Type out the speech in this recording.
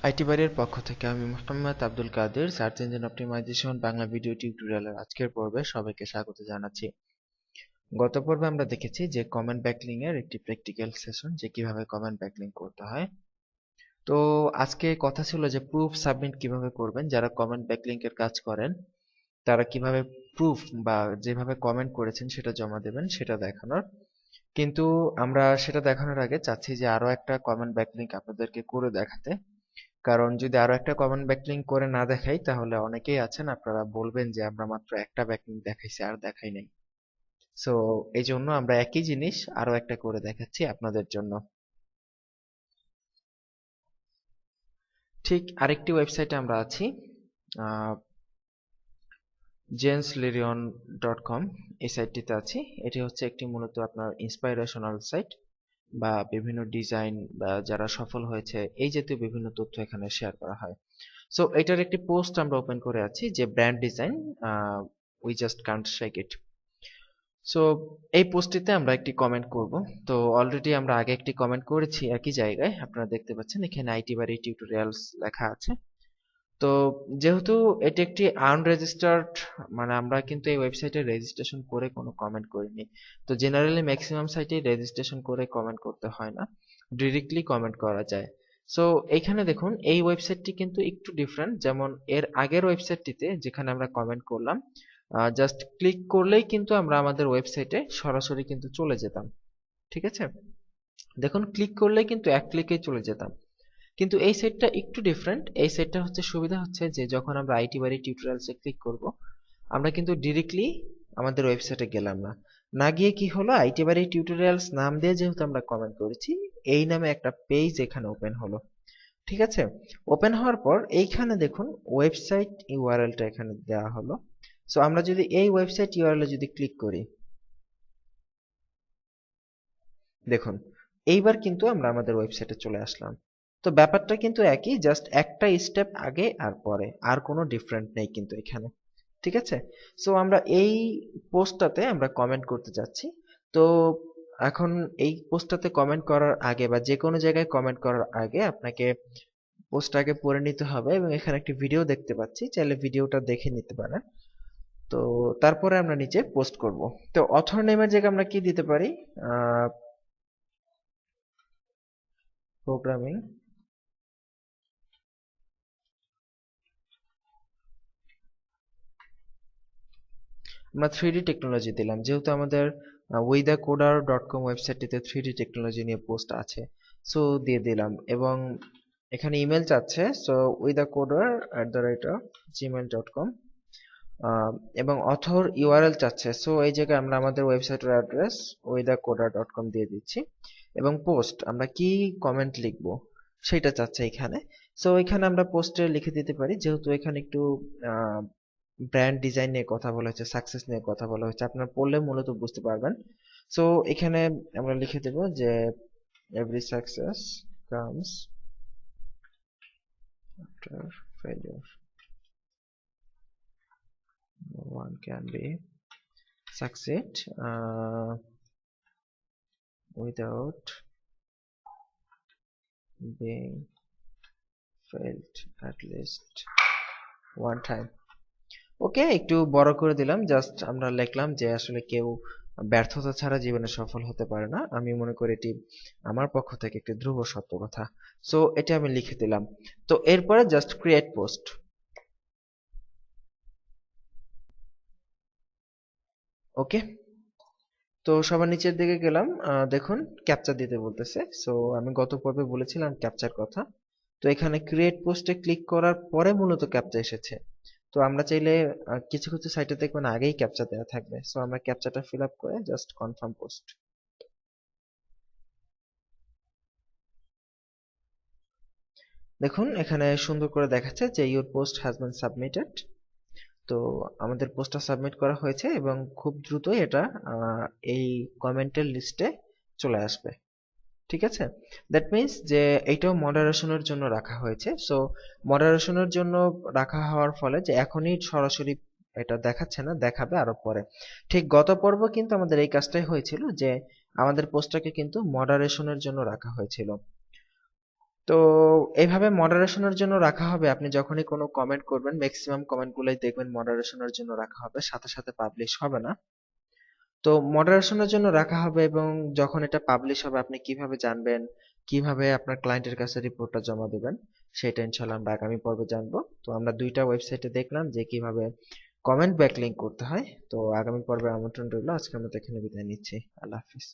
IT বাড়ির পক্ষ থেকে আমি Mohammad Abdul Kader search engine optimisation Bangla video টিউটোরিয়ালের আজকের পর্বে সবাইকে স্বাগত জানাচ্ছি। গত পর্বে আমরা দেখেছি যে কমেন্ট ব্যাকলিং এর একটি প্র্যাকটিক্যাল সেশন, যে কিভাবে কমেন্ট ব্যাকলিং করতে হয়। তো আজকে কথা ছিল যে প্রুফ সাবমিট কিভাবে করবেন। যারা কমেন্ট ব্যাকলিং এর কাজ করেন তারা কিভাবে প্রুফ বা যেভাবে কমেন্ট করেছেন সেটা জমা দেবেন সেটা দেখানোর। কিন্তু আমরা সেটা দেখানোর আগে চাচ্ছি যে আরো একটা কমেন্ট ব্যাকলিং আপনাদেরকে করে দেখাতে। কারণ যদি আরো একটা কমেন্ট ব্যাকলিং করে না দেখাই তাহলে অনেকেই আছেন আপনারা বলবেন যে আমরা মাত্র একটা ব্যাকলিং দেখাইছি আর দেখাই নাই। সো এই জন্য আমরা একই জিনিস আরো একটা করে দেখাচ্ছি আপনাদের জন্য। ঠিক আরেকটি ওয়েবসাইটে আমরা আছি, jensLirion.com। এই সাইটটিতে আছি। এটি হচ্ছে একটি মূলত আপনার ইন্সপাইরেশনাল সাইট বা বিভিন্ন ডিজাইন বা যারা সফল হয়েছে এই জাতীয় বিভিন্ন তথ্য এখানে শেয়ার করা হয়। সো এটার একটি পোস্ট আমরা ওপেন করে আছি যে brand design, we just Kant shake it. So এই পোস্টটিতে আমরা একটি কমেন্ট করব। তো অলরেডি আমরা আগে একটি কমেন্ট করেছি একই জায়গায়, আপনারা দেখতে পাচ্ছেন এখানে আইটি বাড়ি টিউটোরিয়ালস লেখা আছে। তো যেহেতু এটি একটি আনরেজিস্টার্ড, মানে আমরা কিন্তু এই ওয়েবসাইটে রেজিস্ট্রেশন করে কোনো কমেন্ট করিনি। তো জেনারেলি ম্যাক্সিমাম সাইটে রেজিস্ট্রেশন করে কমেন্ট করতে হয় না, ডিরেক্টলি কমেন্ট করা যায়। সো এইখানে দেখুন এই ওয়েবসাইটটি কিন্তু একটু ডিফারেন্ট। যেমন এর আগের ওয়েবসাইটটিতে যেখানে আমরা কমেন্ট করলাম, জাস্ট ক্লিক করলেই কিন্তু আমরা আমাদের ওয়েবসাইটে সরাসরি কিন্তু চলে যেতাম। ঠিক আছে, দেখুন ক্লিক করলেই কিন্তু এক ক্লিকেই চলে যেতাম। কিন্তু এই সাইটটা একটু ডিফারেন্ট। এই সাইটটা হচ্ছে সুবিধা হচ্ছে যে যখন আমরা আইটি বাড়ি টিউটোরিয়ালসে ক্লিক করব আমরা কিন্তু ডিরেক্টলি আমাদের ওয়েবসাইটে গেলাম না। না গিয়ে কি হলো, আইটি বাড়ি টিউটোরিয়ালস নাম দিয়ে যেহেতু আমরা কমেন্ট করেছি, এই নামে একটা পেজ এখানে ওপেন হলো। ঠিক আছে, ওপেন হওয়ার পর এইখানে দেখুন ওয়েবসাইট ইউআরএলটা এখানে দেওয়া হলো। সো আমরা যদি এই ওয়েবসাইট ইউআরএল এ যদি ক্লিক করি, দেখুন এইবার কিন্তু আমরা আমাদের ওয়েবসাইটে চলে আসলাম। তো ব্যাপারটা কিন্তু একই, জাস্ট একটা স্টেপ আগে আর পরে, আর কোনো ডিফারেন্ট নেই কিন্তু এখানে। ঠিক আছে, সো আমরা এই পোস্টটাতে আমরা কমেন্ট করতে যাচ্ছি। তো এখন এই পোস্টটাতে কমেন্ট করার আগে বা যে কোনো জায়গায় কমেন্ট করার আগে আপনাকে পোস্টটাকে পড়ে নিতে হবে, এবং এখানে একটি ভিডিও দেখতে পাচ্ছি, চাইলে ভিডিওটা দেখে নিতে পারেন। তো তারপরে আমরা নিচে পোস্ট করব। তো অথর নেমের জায়গায় আমরা কি দিতে পারি, প্রোগ্রামিং, আমরা 3D টেকনোলজি দিলাম যেহেতু আমাদের withacoder.com ওয়েবসাইটটিতে 3D টেকনোলজি নিয়ে পোস্ট আছে। সো দিয়ে দিলাম, এবং এখানে ইমেল চাচ্ছে, সো withacoder@gmail.com, এবং অথর ইউআরএল চাচ্ছে। সো এই জায়গায় আমরা আমাদের ওয়েবসাইটের অ্যাড্রেস withacoder.com দিয়ে দিচ্ছি, এবং পোস্ট আমরা কি কমেন্ট লিখব সেটা চাচ্ছে এখানে। সো এখানে আমরা পোস্টে লিখে দিতে পারি, যেহেতু এখানে একটু ব্র্যান্ড ডিজাইন নিয়ে কথা বলা হয়েছে, সাকসেস নিয়ে কথা বলা হয়েছে, আপনারা পড়লে মূলত বুঝতে পারবেন। সো এখানে আমরা লিখে দেব যে every success comes after failure, no one can be succeed without being failed at least one time। ওকে, একটু বড় করে দিলাম, জাস্ট আমরা লিখলাম যে আসলে কেউ ব্যর্থতা ছাড়া জীবনে সফল হতে পারে না। আমি মনে করি এটি আমার পক্ষ থেকে একটি ধ্রুব সত্য কথা। সো এটা আমি লিখে দিলাম। তো এরপরে জাস্ট ক্রিয়েট পোস্ট। ওকে, তো সবার নিচের দিকে গেলাম, দেখুন ক্যাপচা দিতে বলতেছে। সো আমি গত পর্বে বলেছিলাম ক্যাপচার কথা। তো এখানে ক্রিয়েট পোস্টে ক্লিক করার পরে মূলত ক্যাপচা এসেছে। তো আমরা চাইলে কিছু কিছু সাইটে দেখবেন আগেই ক্যাপচা দেওয়া থাকবে। সো আমরা ক্যাপচাটা ফিল আপ করে জাস্ট কনফার্ম পোস্ট। দেখুন এখানে সুন্দর করে দেখাচ্ছে যে your post has been submitted. তো আমাদের পোস্টটা সাবমিট করা হয়েছে এবং খুব দ্রুতই এটা এই কমেন্টের লিস্টে চলে আসবে। ঠিক আছে, দ্যাট মিন্স যে এইটাও মডারেশনের জন্য রাখা হয়েছে। সো মডারেশনের জন্য রাখা হওয়ার ফলে যে এখনই সরাসরি এটা দেখাচ্ছে না, দেখাবে আরো পরে। ঠিক গত পর্ব কিন্তু আমাদের এই কাজটাই হয়েছিল যে আমাদের পোস্টটাকে কিন্তু মডারেশনের জন্য রাখা হয়েছিল। তো এইভাবে মডারেশনের জন্য রাখা হবে। আপনি যখনই কোনো কমেন্ট করবেন, ম্যাক্সিমাম কমেন্টগুলোই দেখবেন মডারেশনের জন্য রাখা হবে, সাথে সাথে পাবলিশ হবে না। তো মডারেশনের জন্য রাখা হবে, এবং যখন এটা পাবলিশ হবে আপনি কিভাবে জানবেন, কিভাবে আপনার ক্লায়েন্টের কাছে রিপোর্টটা জমা দেবেন, সেটা ইনশাল্লাহ আমরা আগামী পর্বে জানবো। তো আমরা দুইটা ওয়েবসাইটে দেখলাম যে কিভাবে কমেন্ট ব্যাকলিংক করতে হয়। তো আগামী পর্বে আমন্ত্রণ রইল। আজকের মতো এখানে বিদায় নিচ্ছি। আল্লাহ হাফিজ।